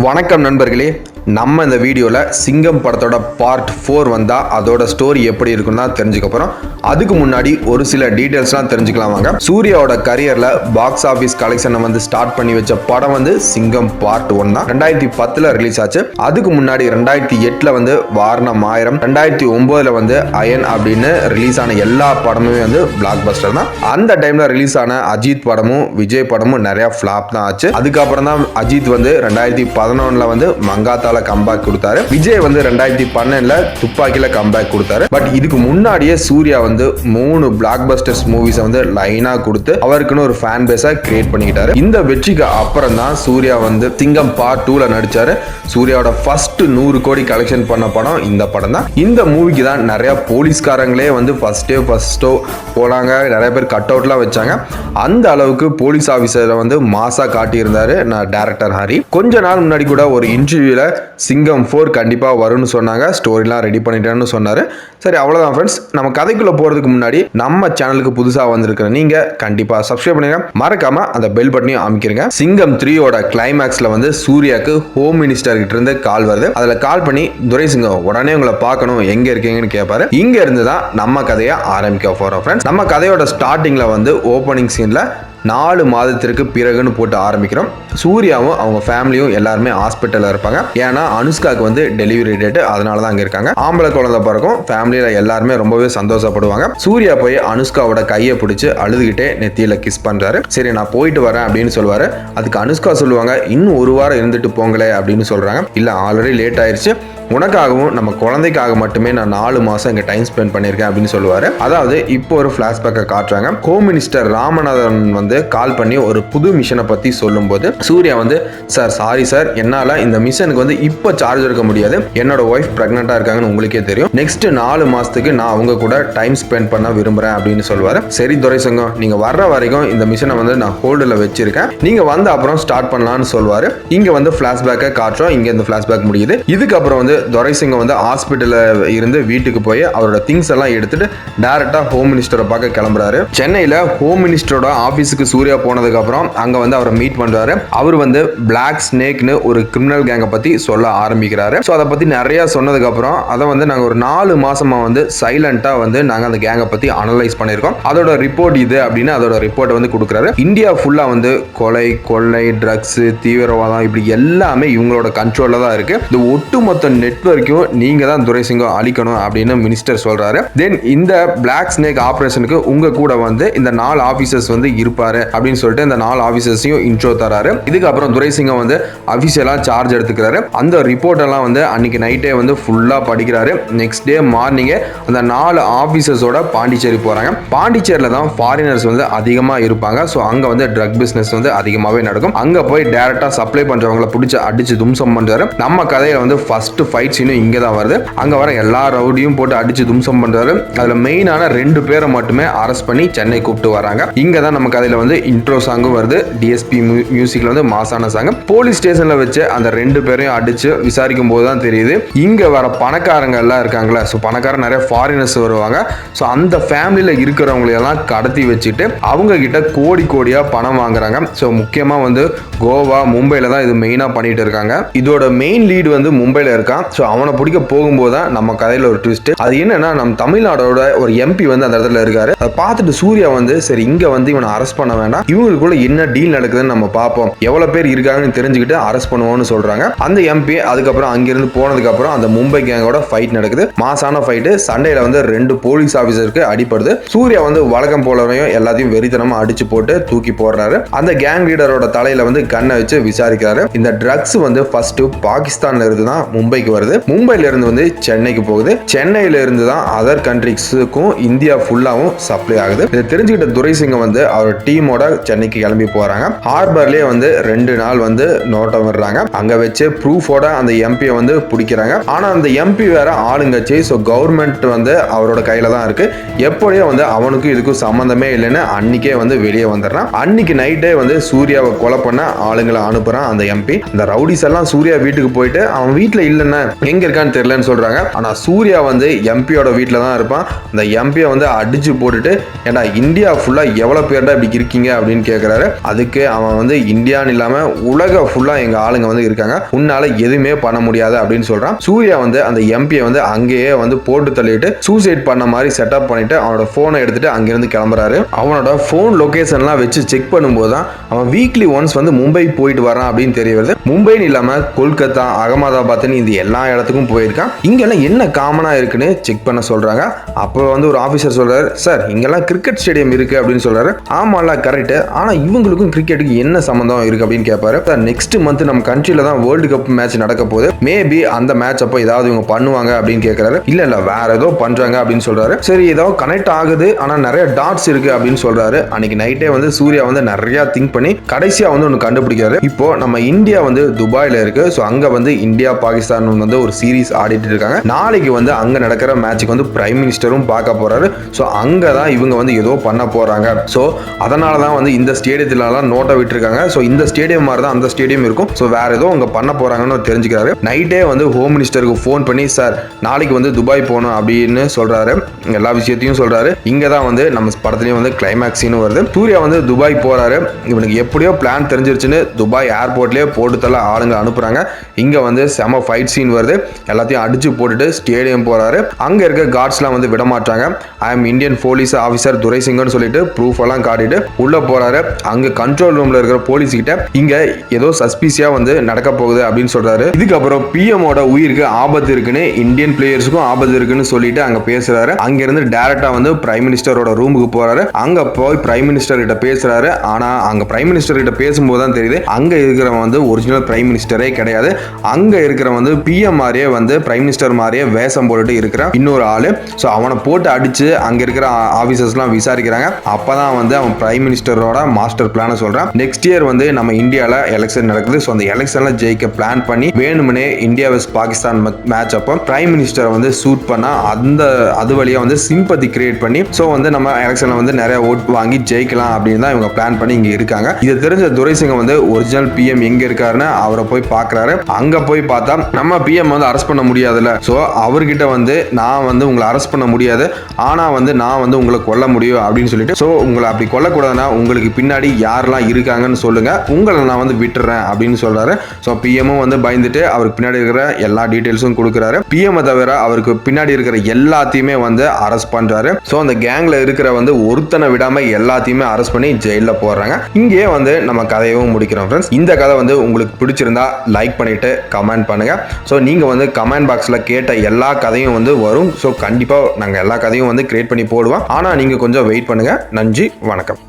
வணக்கம் நண்பர்களே, நம்ம இந்த வீடியோவில் சிங்கம் படத்தோட பார்ட் 4 வந்தால் அதோட ஸ்டோரி எப்படி இருக்குன்னு தான் தெரிஞ்சுக்க போகிறோம். அதுக்கு முன்னாடி ஒரு சில டீட்டெயில்ஸ்லாம் தெரிஞ்சுக்கலாம் வாங்க. சூர்யாவோட கரியரில் பாக்ஸ் ஆஃபீஸ் கலெக்ஷனை ஸ்டார்ட் பண்ணி வச்ச படம் சிங்கம் பார்ட் 1 தான். 2010 ரிலீஸ் ஆச்சு. அதுக்கு முன்னாடி 2008 வாரணம் ஆயிரம், 2009 அயன் அப்படின்னு ரிலீஸ் ஆன எல்லா படமுமே பிளாக் பஸ்டர் தான். அந்த டைம்ல ரிலீஸ் ஆன அஜித் படமும் விஜய் படமும் நிறைய ஃபிளாப் தான் ஆச்சு. அதுக்கப்புறம் தான் அஜித் 2011 மங்காத்தால கம்பேக் கொடுத்தாரு. விஜய் 2012 துப்பாக்கில கம்பேக் கொடுத்தாரு. பட் இதுக்கு முன்னாடியே சூர்யா 3 பிளாக் பஸ்டர்ஸ் மூவிஸ் லைனா கொடுத்து அவருக்குன்னு ஒரு ஃபேன் பேஸா கிரியேட் பண்ணிக்கிட்டாரு. இந்த வெற்றிக்கு அப்புறம் தான் சூர்யா சிங்கம் பார்ட் 2ல நடிச்சாரு. சூர்யாவோட ஃபர்ஸ்ட் 100 கோடி கலெக்ஷன் பண்ண படம் இந்த படம் தான். இந்த மூவிக்கு தான் நிறைய போலீஸ்காரங்களே ஃபர்ஸ்டோ போனாங்க. நிறைய பேர் கட் அவுட்லாம் வச்சாங்க. அந்த அளவுக்கு போலீஸ் ஆபீசர் மாசா காட்டியிருந்தாரு டைரக்டர் ஹரி. கொஞ்ச நாள் முன்னாடி கூட ஒரு இன்டர்வியூல சிங்கம் 4 கண்டிப்பா வரும்னு சொன்னாங்க. ஸ்டோரிலாம் ரெடி பண்ணிட்டேன்னு சொன்னாரு. சரி, அவ்வளவுதான் ஃப்ரெண்ட்ஸ். நம்ம கதைக்குள்ள போறதுக்கு முன்னாடி நம்ம சேனலுக்கு புதுசா வந்திருக்கிற நீங்க கண்டிப்பா சப்ஸ்கிரைப் பண்ணுங்க. மறக்காம அந்த பெல் பட்டனையும் அமைக்கிறீங்க. சிங்கம் 3யோட கிளைமேக்ஸ்ல சூர்யாக்கு ஹோம் மினிஸ்டர் கிட்ட இருந்து கால் வருது. அதுல கால் பண்ணி துரைசிங்கம் உடனே உங்களை பார்க்கணும், எங்க இருக்கீங்கன்னு கேட்பாரு. இங்க இருந்து தான் நம்ம கதையை ஆரம்பிக்க போறோம் ஃப்ரெண்ட்ஸ். நம்ம கதையோட ஸ்டார்டிங்ல ஓப்பனிங் சீன்ல 4 மாதத்திற்கு பிறகுன்னு போட்டு ஆரம்பிக்கிறோம். சூர்யாவும் அவங்க ஃபேமிலியும் எல்லாருமே ஹாஸ்பிட்டல்ல இருப்பாங்க. ஏன்னா அனுஷ்காக்கு டெலிவரி டேட், அதனால தான் அங்க இருக்காங்க. ஆம்பளை குழந்தை பிறக்கும். ஃபேமிலியில எல்லாருமே ரொம்பவே சந்தோஷப்படுவாங்க. சூர்யா போய் அனுஷ்காவோட கையை பிடிச்சு அழுதுகிட்டே நெத்தியில கிஸ் பண்றாரு. சரி, நான் போயிட்டு வரேன் அப்படின்னு சொல்லுவாரு. அதுக்கு அனுஷ்கா சொல்லுவாங்க, இன்னும் 1 வாரம் இருந்துட்டு போங்களே அப்படின்னு சொல்றாங்க. இல்ல, ஆல்ரெடி லேட் ஆயிருச்சு, உனக்காகவும் நம்ம குழந்தைக்காக மட்டுமே நான் 4 மாசம் இங்க டைம் ஸ்பெண்ட் பண்ணிருக்கேன் அப்படின்னு சொல்லுவாரு. அதாவது இப்போ ஒரு பிளாஷ்பேக்கை காட்டுறாங்க. ஹோம் மினிஸ்டர் ராமநாதன் கால் பண்ணி ஒரு புது மிஷனை பத்தி சொல்லும்போது சூர்யா சார் சாரி சார், என்னால இந்த மிஷனுக்கு இப்ப சார்ஜ் எடுக்க முடியாது. என்னோட ஒய்ஃப் பிரெக்னெண்டா இருக்காங்கன்னு உங்களுக்கே தெரியும். நெக்ஸ்ட் 4 மாசத்துக்கு நான் அவங்க கூட டைம் ஸ்பெண்ட் பண்ண விரும்புறேன் அப்படின்னு சொல்லுவாரு. சரி துரைசங்கம், நீங்க வர்ற வரைக்கும் இந்த மிஷனை நான் ஹோல்டுல வச்சிருக்கேன், நீங்க அப்புறம் ஸ்டார்ட் பண்ணலாம்னு சொல்லுவாரு. இங்க பிளாஷ்பேக்கை காட்டுறோம். இங்க இந்த பிளாஷ்பேக் முடியுது. இதுக்கப்புறம் துரைசிங்கம் ஹாஸ்பிட்டல்ல இருந்து வீட்டுக்கு போய் அவரோட திங்ஸ் எல்லாம் எடுத்துட்டு டைரக்டா ஹோம் மினிஸ்டரை பார்க்க கிளம்புறாரு. சென்னையில ஹோம் மினிஸ்டரோட ஆபீஸுக்கு சூர்யா போனதுக்கு அப்புறம் அங்க அவரை மீட் பண்றாரு. அவர் பிளாக் ஸ்னேக்னு ஒரு கிரிமினல் கேங்கை பத்தி சொல்ல ஆரம்பிக்கிறாரு. சோ அதை பத்தி நிறைய சொன்னதுக்கு அப்புறம் அதை நாங்க ஒரு 4 மாசமா சைலண்டா நாங்க அந்த கேங்கை பத்தி அனலைஸ் பண்ணிருக்கோம். அதோட ரிப்போர்ட் இது அப்படின்னு அதோட ரிப்போர்ட் கொடுக்குறாரு. இந்தியா ஃபுல்லா கொலை, கொள்ளை, ட்ரக்ஸ், தீவிரவாதம் இப்படி எல்லாமே இவங்களோட கண்ட்ரோல்ல தான் இருக்கு. இந்த ஒட்டுமொத்த நெட்வொர்க்கையும் நீங்க தான் துரைசிங்கம் அழிக்கணும் அப்படின்னு மினிஸ்டர் சொல்றாரு. தென் இந்த பிளாக் ஸ்னேக் ஆபரேஷனுக்கு உங்க கூட இந்த 4 ஆபீசர்ஸ் இருப்பாரு அப்படின்னு சொல்லிட்டு இந்த 4 ஆபீசர்ஸையும் இன்ட்ரோ தராரு. இதுக்கப்புறம் துரைசிங்கம் அபிஷியலா சார்ஜ் எடுத்துக்கிறாரு. அந்த ரிப்போர்ட் எல்லாம் அன்னைக்கு நைட்டே ஃபுல்லா படிக்கிறாரு. நெக்ஸ்ட் டே மார்னிங் அந்த 4 ஆபீசர்ஸோட பாண்டிச்சேரி போறாங்க. பாண்டிச்சேரியில தான் ஃபாரினர்ஸ் அதிகமா இருப்பாங்க. ஸோ அங்க ட்ரக் பிசினஸ் அதிகமாவே நடக்கும். அங்க போய் டைரக்டா சப்ளை பண்றவங்களை பிடிச்சி அடிச்சு தும்சம் பண்றாரு. நம்ம கதையில ஃபர்ஸ்ட் ஃபைட் சீனும் இங்க தான் வருது. அங்க வர எல்லா ரவுடியும் போட்டு அடிச்சு தும்சம் பண்றாரு. அதுல மெயினான 2 பேரை மட்டுமே அரெஸ்ட் பண்ணி சென்னை கூப்பிட்டு வராங்க. இங்க தான் நம்ம கதையில இன்ட்ரோ சாங்கும் வருது. டிஎஸ்பி மியூசிக்ல மாசான சாங். போலீஸ் ஸ்டேஷன்ல வச்சு அந்த 2 பேரையும் அடிச்சு விசாரிக்கும் போது தான் தெரியுது இங்க வர பணக்காரங்க எல்லாம் இருக்காங்களா. ஸோ பணக்காரங்க நிறைய ஃபாரினர்ஸ் வருவாங்க. ஸோ அந்த ஃபேமிலியில இருக்கிறவங்களையெல்லாம் கடத்தி வச்சுட்டு அவங்க கிட்ட கோடி கோடியா பணம் வாங்குறாங்க. ஸோ முக்கியமா கோவா, மும்பைல தான் இது மெயினா பண்ணிட்டு இருக்காங்க. இதோட மெயின் லீடு மும்பைல இருக்கான். ஸோ அவனை பிடிக்க போகும்போது தான் நம்ம கதையில ஒரு ட்விஸ்ட். அது என்னன்னா, நம்ம தமிழ்நாடோட ஒரு எம்பி அந்த இடத்துல இருக்காரு. அதை பார்த்துட்டு சூர்யா சரி இங்க இவனை அரெஸ்ட் பண்ண வேண்டாம், இவங்களுக்குள்ள என்ன டீல் நடக்குதுன்னு நம்ம பார்ப்போம், எவ்வளவு பேர் இருக்காங்கன்னு தெரிஞ்சுக்கிட்டு அரெஸ்ட் பண்ணுவோம்னு சொல்றாங்க. அந்த எம்பி அதுக்கப்புறம் அங்கிருந்து போனதுக்கு அப்புறம் அந்த மும்பை கேங்கோட ஃபைட் நடக்குது. மாசான ஃபைட். சண்டையில 2 போலீஸ் ஆபீசருக்கு அடிப்படுது. சூர்யா வழக்கம் போலவையும் எல்லாத்தையும் வெறித்தனமா அடிச்சு போட்டு தூக்கி போடுறாரு. அந்த கேங் லீடரோட தலையில கண்ணை வச்சு விசாரிக்கிறாரு. இந்த ட்ரக்ஸ் ஃபர்ஸ்ட் பாகிஸ்தான்ல இருந்து தான் மும்பைக்கு வருது. மும்பைல இருந்து சென்னைக்கு போகுது. சென்னையில இருந்து தான் அதர் கண்ட்ரிஸ்க்கும் இந்தியா ஃபுல்லாவும் சப்ளை ஆகுது. இதை தெரிஞ்சுக்கிட்ட துரைசிங்கம் அவர் டீமோட சென்னைக்கு கிளம்பி போறாங்க. ஹார்பர்லயே 2 நாள் நோட்டம் விடுறாங்க. அங்க வச்சு ப்ரூஃபோட அந்த எம்பியை பிடிக்கிறாங்க. ஆனா அந்த எம்பி வேற ஆளுங்கட்சி. ஸோ கவர்மெண்ட் அவரோட கையில தான் இருக்கு. எப்படியோ அவனுக்கு இதுக்கும் சம்பந்தமே இல்லைன்னு அன்னைக்கே வெளியே வந்துடுறான். அன்னைக்கு நைட்டே சூர்யாவை கொலை பண்ண ஆளுங்களை அனுப்புறான் அந்த எம்பி. அந்த ரவுடிஸ் எல்லாம் சூர்யா வீட்டுக்கு போயிட்டு அவன் வீட்டுல இல்லைன்னா தானே, எங்க இருக்கான்னு தெரியலன்னு சொல்றாங்க. ஆனா சூர்யா வந்து எம்பியோட வீட்டில் தான் இருப்பான். அந்த எம்பியை வந்து அடிச்சு போட்டுட்டு, ஏன்னா இந்தியா ஃபுல்லா எவ்வளவு பேர்டா இப்படி இருக்கீங்க அப்படின்னு கேட்கிறாரு. அதுக்கு அவன் வந்து இந்தியான்னு இல்லாம உலக ஃபுல்லா எங்க ஆளுங்க வந்து இருக்காங்க, உன்னால எதுவுமே பண்ண முடியாது அப்படின்னு சொல்றான். சூர்யா வந்து அந்த எம்பியை வந்து அங்கேயே வந்து போட்டு தள்ளிட்டு சூசைட் பண்ண மாதிரி செட்டப் பண்ணிட்டு அவனோட போனை எடுத்துட்டு அங்கிருந்து கிளம்புறாரு. அவனோட போன் லொகேஷன்லாம் வச்சு செக் பண்ணும்போது தான் அவன் வீக்லி ஒன்ஸ் வந்து மும்பை போயிட்டு வரான் அப்படின்னு தெரிய வருது. மும்பைன்னு இல்லாம கொல்கத்தா, அகமதாபாத்னு இந்த எல்லா இடத்துக்கும் போயிருக்கான். இங்கெல்லாம் என்ன காமனா இருக்குன்னு செக் பண்ண சொல்றாங்க. அப்போ வந்து ஒரு ஆபீசர் சொல்றாரு, சார் இங்கெல்லாம் கிரிக்கெட் ஸ்டேடியம் இருக்கு அப்படின்னு சொல்றாரு. ஆமால கரெக்ட், ஆனா இவங்களுக்கும் கிரிக்கெட்டுக்கு என்ன சம்பந்தம் இருக்கு அப்படின்னு கேட்பாரு. நெக்ஸ்ட் மந்த் நம்ம கண்ட்ரில தான் வேர்ல்டு கப் மேட்ச் நடக்க போகுது, மேபி அந்த மேட்ச் அப்போ ஏதாவது இவங்க பண்ணுவாங்க அப்படின்னு கேட்கறாரு. இல்ல வேற ஏதோ பண்றாங்க அப்படின்னு சொல்றாரு. சரி ஏதோ கனெக்ட் ஆகுது, ஆனா நிறைய டாட்ஸ் இருக்கு அப்படின்னு சொல்றாரு. அன்னைக்கு நைட்டே வந்து சூர்யா வந்து நிறைய திங்க் பண்ணி கடைசியா வந்து ஒன்று கண்டுபிடிக்கிறாரு. இப்போ நம்ம இந்தியா வந்து துபாயில இருக்கு. ஸோ அங்க வந்து இந்தியா பாகிஸ்தான் வந்து ஒரு சீரீஸ் ஆடிட்டு இருக்காங்க. நாளைக்கு வந்து அங்க நடக்கிற மேட்சுக்கு வந்து பிரைம் மினிஸ்டரும் பார்க்க போறாரு. ஸோ அங்கதான் இவங்க வந்து ஏதோ பண்ண போறாங்க. ஸோ அதனால தான் வந்து இந்த ஸ்டேடியத்திலலாம் நோட்டை விட்டுருக்காங்க. ஸோ இந்த ஸ்டேடியம் மாதிரி தான் அந்த ஸ்டேடியம் இருக்கும். ஸோ வேற ஏதோ அங்க பண்ண போறாங்கன்னு தெரிஞ்சுக்கிறாரு. நைட்டே வந்து ஹோம் மினிஸ்டருக்கு ஃபோன் பண்ணி, சார் நாளைக்கு வந்து துபாய் போகணும் அப்படின்னு சொல்றாரு. எல்லா விஷயத்தையும் சொல்றாரு. இங்க தான் வந்து நம்ம படத்துலயும் வந்து கிளைமேக்ஸ் சீன் வருது. சூர்யா வந்து துபாய் போறாரு. இவனுக்கு எப்படியோ பிளான் தெரிஞ்சிருச்சுன்னு துபாய் ஏர்போர்ட்லயே போட்டு தள்ள ஆளுங்க அனுப்புறாங்க. இங்க வந்து செம ஃபைட் சீன் வருது. எல்லாத்தையும் அடிச்சு போட்டுட்டு ஸ்டேடியம் போறாரு. அங்க இருக்க கார்ட்ஸ்லாம் வந்து விட மாட்டாங்க. I am Indian police officer துரைசிங்கன்னு சொல்லிட்டு ப்ரூஃப் எல்லாம் காட்டிட்டு உள்ள போறாரு. அங்க கண்ட்ரோல் ரூம்ல இருக்கிற போலீஸ் கிட்ட இங்க ஏதோ சஸ்பீசியா வந்து நடக்க போகுது அப்படின்னு சொல்றாரு. இதுக்கப்புறம் பிஎம்மோட உயிருக்கு ஆபத்து இருக்குன்னு, இந்தியன் பிளேயர்ஸுக்கும் ஆபத்து இருக்குன்னு சொல்லிட்டு அங்க பேசுறாரு. அங்க இருந்து டைரக்டா வந்து பிரைம் மினிஸ்டரோட ரூமுக்கு போறாரு. அங்க போய் பிரைம் மினிஸ்டர் கிட்ட பேசுறாரு. ஆனா அங்க பிரைம் மினிஸ்டர் கிட்ட பேசும்போது தான் தெரியுது அங்க இருக்கிறவன் வந்து ஒரிஜினல் பிரைம் மினிஸ்டரே கிடையாது. அங்க இருக்கிறவன் வந்து பிஎம் மாதிரியே வந்து பிரைம் மினிஸ்டர் மாதிரியே வேஷம் போட்டுட்டு இருக்கிறான் இன்னொரு ஆளு. ஸோ அவனை போட்டு அடிச்சு அங்க இருக்கிற ஆபீசர்ஸ்லாம் விசாரிக்கிறாங்க. அப்பதான் வந்து அவன் பிரைம் மினிஸ்டரோட மாஸ்டர் பிளான சொல்றான். நெக்ஸ்ட் இயர் வந்து நம்ம இந்தியால எலெக்ஷன் நடக்குது. ஸோ அந்த எலெக்ஷன்ல ஜெயிக்க பிளான் பண்ணி வேணும்னே இந்தியா வெஸ்ட் பாகிஸ்தான் மேட்ச் அப்போ பிரைம் மினிஸ்டரை வந்து சூட் பண்ணா அது வழியா வந்து சிம்பத்தி கிரியேட் பண்ணி ஸோ வந்து நம்ம எலெக்ஷன்ல வந்து நிறைய ஓட் வாங்கி ஜெயிக்கலாம் அப்படின்னு தான் இவங்க பிளான் பண்ணி இங்க இருக்காங்க. இது தெரிஞ்ச துரைசிங்கம் வந்து ஒரிஜினல் பிஎம் எங்க இருக்காருன்னு அவரை போய் பாக்குறாரு. அங்க போய் பார்த்தா நம்ம பிஎம் வந்து அரெஸ்ட் பண்ண முடியாதுல்ல. ஸோ அவர்கிட்ட வந்து நான் வந்து உங்களை அரெஸ்ட் பண்ண முடியாது, ஆனா வந்து நான் வந்து உங்களை கொல்ல முடியும் அப்படின்னு சொல்லிட்டு, ஸோ உங்களை அப்படி கொல்லக்கூடாதுன்னா உங்களுக்கு பின்னாடி யாரெல்லாம் இருக்காங்கன்னு சொல்லுங்க, உங்களை நான் வந்து விட்டுறேன் அப்படின்னு சொல்றாரு. ஸோ பிஎம்மும் வந்து பயந்துட்டு அவருக்கு பின்னாடி இருக்கிற எல்லா டீடைல்ஸும் கொடுக்குறாரு. பிஎம் தவிர அவருக்கு பின்னாடி இருக்கிற எல்லாத்தையுமே வந்து அரெஸ்ட் பண்றாரு. ஸோ அந்த கேங்ல இருக்கிற வந்து ஒருத்தனை விடாம எல்லாத்தையுமே அரெஸ்ட் பண்ணி ஜெயில போடுறாங்க. இங்கே வந்து நம்ம கதையவும் முடிக்கிறோம் ஃப்ரெண்ட்ஸ். இந்த கதை வந்து உங்களுக்கு பிடிச்சிருந்தா லைக் பண்ணிட்டு கமெண்ட் பண்ணுங்க. ஸோ நீங்க வந்து கமெண்ட் பாக்ஸ்ல கேட்ட எல்லா கதையும் வந்து வரும். ஸோ கண்டிப்பா நாங்கள் எல்லா கதையும் வந்து கிரியேட் பண்ணி போடுவோம். ஆனா நீங்க கொஞ்சம் வெயிட் பண்ணுங்க. நன்றி, வணக்கம்.